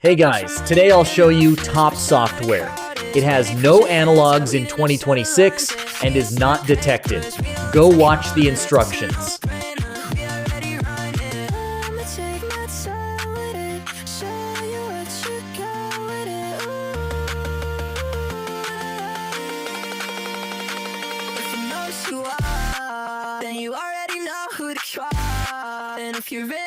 Hey guys, today I'll show you top software. It has no analogs in 2026 and is not detected. Go watch the instructions. Then you already know who to try. And if you're ready